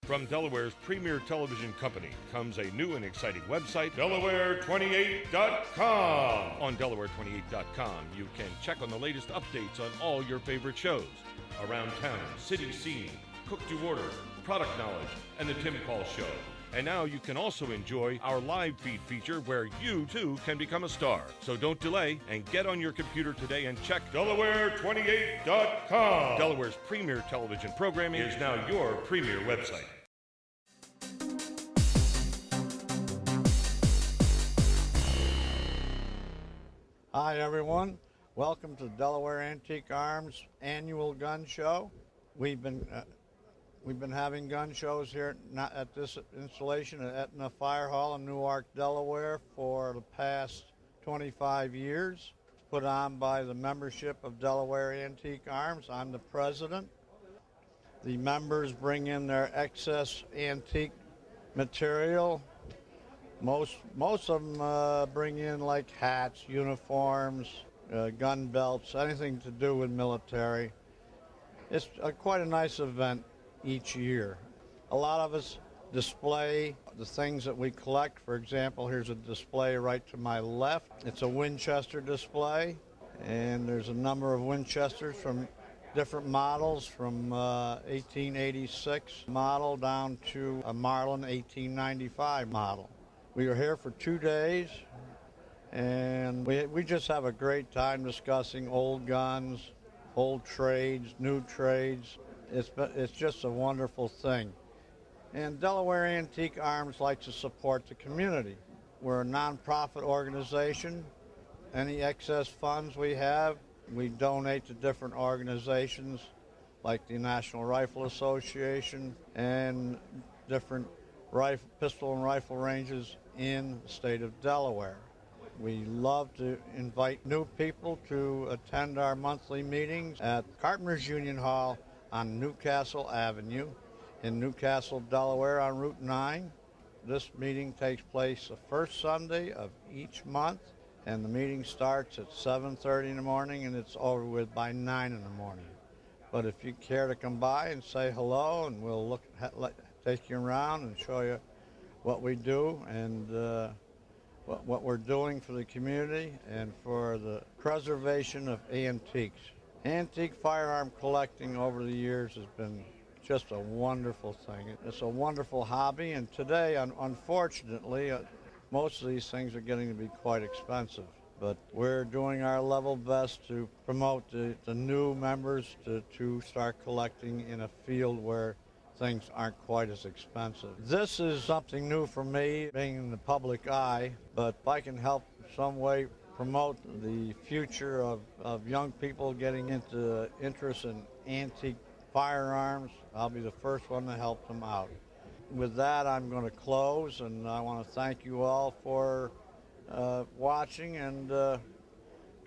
From Delaware's premier television company comes a new and exciting website, Delaware28.com. On Delaware28.com, you can check on the latest updates on all your favorite shows, around town, city scene, cook to order, product knowledge, and the Tim Call Show. And now you can also enjoy our live feed feature where you, too, can become a star. So don't delay and get on your computer today and check Delaware28.com. Delaware's premier television programming is now your premier website. Hi, everyone. Welcome to Delaware Antique Arms Annual Gun Show. We've been having gun shows here at this installation at Etna Fire Hall in Newark, Delaware for the past 25 years. Put on by the membership of Delaware Antique Arms. I'm the president. The members bring in their excess antique material. Most of them bring in like hats, uniforms, gun belts, anything to do with military. It's quite a nice event each year. A lot of us display the things that we collect. For example, here's a display right to my left. It's a Winchester display, and there's a number of Winchesters from different models, from 1886 model down to a Marlin 1895 model. We are here for 2 days, and we just have a great time discussing old guns, old trades, new trades. It's just a wonderful thing. And Delaware Antique Arms likes to support the community. We're a nonprofit organization. Any excess funds we have, we donate to different organizations like the National Rifle Association and different pistol and rifle ranges in the state of Delaware. We love to invite new people to attend our monthly meetings at Carpenters Union Hall on Newcastle Avenue in Newcastle, Delaware on Route 9. This meeting takes place the first Sunday of each month, and the meeting starts at 7:30 in the morning and it's over with by 9 in the morning. But if you care to come by and say hello, and we'll take you around and show you what we do and what we're doing for the community and for the preservation of antiques. Antique firearm collecting over the years has been just a wonderful thing. It's a wonderful hobby, and today, unfortunately, most of these things are getting to be quite expensive. But we're doing our level best to promote the new members to start collecting in a field where things aren't quite as expensive. This is something new for me, being in the public eye, but if I can help some way promote the future of young people getting into interest in antique firearms, I'll be the first one to help them out. With that, I'm going to close, and I want to thank you all for watching, and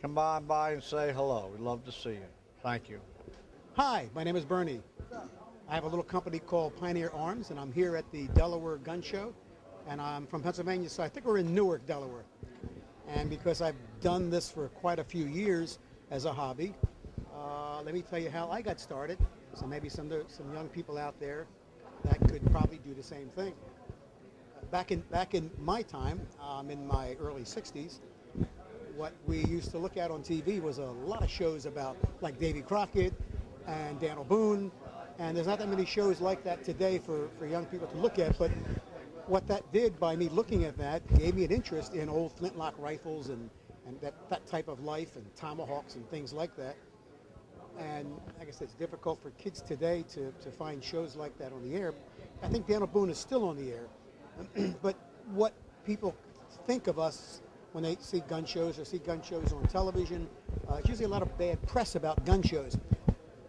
come on by and say hello. We'd love to see you. Thank you. Hi, my name is Bernie. I have a little company called Pioneer Arms, and I'm here at the Delaware Gun Show, and I'm from Pennsylvania, so I think we're in Newark, Delaware. And because I've done this for quite a few years as a hobby, let me tell you how I got started. So maybe some young people out there that could probably do the same thing. Back in my time, in my early 60s, what we used to look at on TV was a lot of shows about like Davy Crockett and Daniel Boone, and there's not that many shows like that today for young people to look at, but what that did by me looking at that gave me an interest in old flintlock rifles and that type of life and tomahawks and things like that. And like I said, it's difficult for kids today to find shows like that on the air. I think Daniel Boone is still on the air. But what people think of us when they see gun shows or see gun shows on television, it's usually a lot of bad press about gun shows.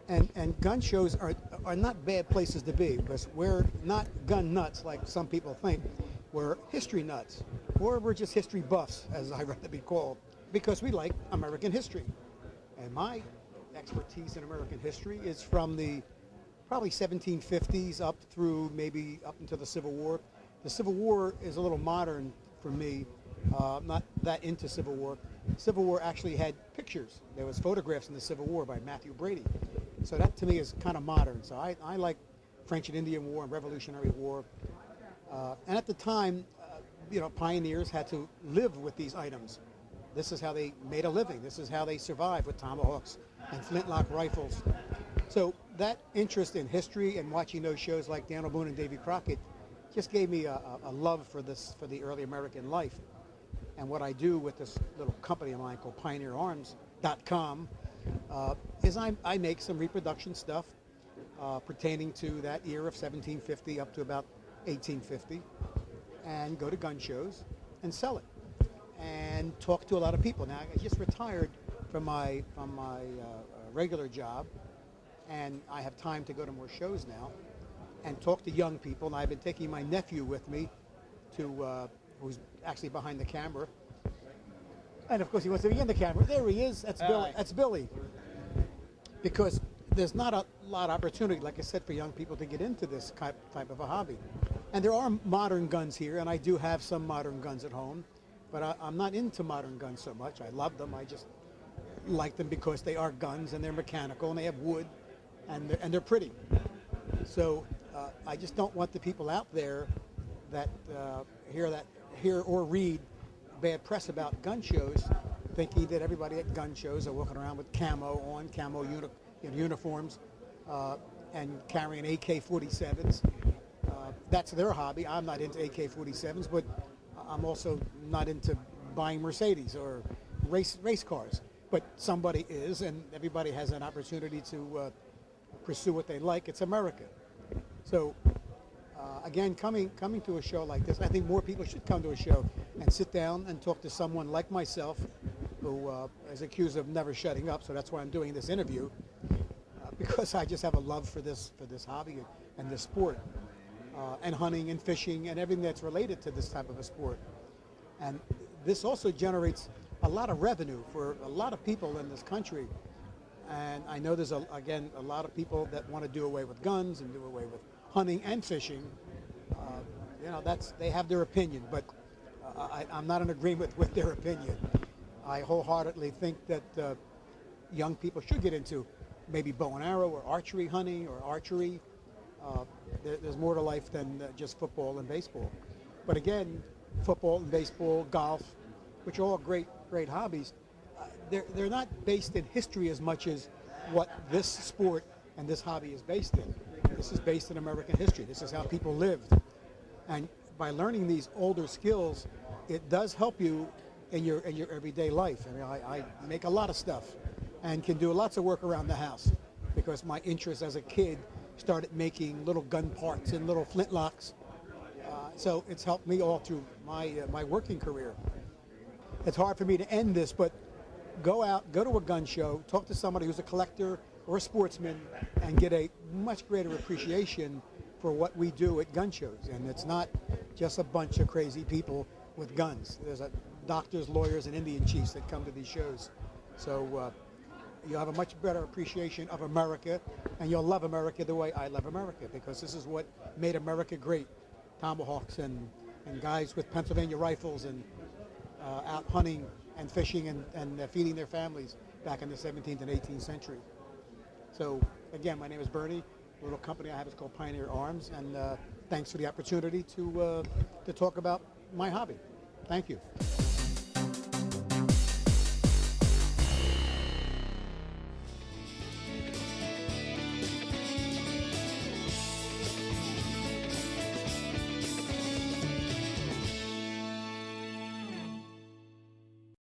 And gun shows are not bad places to be, because we're not gun nuts like some people think. We're history nuts, or we're just history buffs, as I'd rather be called, because we like American history. And my expertise in American history is from the probably 1750s up through maybe up into the Civil War. The Civil War is a little modern for me. I'm not that into Civil War. Civil War actually had pictures. There was photographs in the Civil War by Matthew Brady. So that to me is kind of modern. So I like French and Indian War and Revolutionary War. And at the time, pioneers had to live with these items. This is how they made a living. This is how they survived with tomahawks and flintlock rifles. So that interest in history and watching those shows like Daniel Boone and Davy Crockett just gave me a love for for the early American life. And what I do with this little company of mine called PioneerArms.com is I make some reproduction stuff pertaining to that year of 1750 up to about 1850, and go to gun shows and sell it and talk to a lot of people. Now, I just retired from my regular job, and I have time to go to more shows now and talk to young people. And I've been taking my nephew with me to who's actually behind the camera. And of course he wants to be in the camera. There he is. That's Billy. That's Billy. Because there's not a lot of opportunity, like I said, for young people to get into this type of a hobby. And there are modern guns here, and I do have some modern guns at home, but I'm not into modern guns so much. I love them. I just like them because they are guns and they're mechanical and they have wood and they're pretty. So I just don't want the people out there that hear or read bad press about gun shows, thinking that everybody at gun shows are walking around with camo uniforms and carrying AK-47s. That's their hobby. I'm not into AK-47s, but I'm also not into buying Mercedes or race cars. But somebody is, and everybody has an opportunity to pursue what they like. It's America. So again, coming to a show like this, I think more people should come to a show and sit down and talk to someone like myself, who is accused of never shutting up. So that's why I'm doing this interview, because I just have a love for this hobby and this sport, and hunting and fishing and everything that's related to this type of a sport. And this also generates a lot of revenue for a lot of people in this country. And I know there's a lot of people that want to do away with guns and do away with hunting and fishing. They have their opinion, but I'm not in agreement with their opinion. I wholeheartedly think that young people should get into maybe bow and arrow or archery hunting or archery. There's more to life than just football and baseball. But again, football and baseball, golf, which are all great hobbies, they're not based in history as much as what this sport and this hobby is based in. This is based in American history. This is how people lived. And by learning these older skills, it does help you in your everyday life. I mean, I make a lot of stuff and can do lots of work around the house because my interest as a kid started making little gun parts and little flintlocks. So it's helped me all through my working career. It's hard for me to end this, but go to a gun show, talk to somebody who's a collector or a sportsman, and get a much greater appreciation for what we do at gun shows. And it's not just a bunch of crazy people with guns. There's doctors, lawyers, and Indian chiefs that come to these shows. So you'll have a much better appreciation of America, and you'll love America the way I love America, because this is what made America great. Tomahawks and guys with Pennsylvania rifles and out hunting and fishing and feeding their families back in the 17th and 18th century. So again, my name is Bernie. The little company I have is called Pioneer Arms, and thanks for the opportunity to talk about my hobby. Thank you.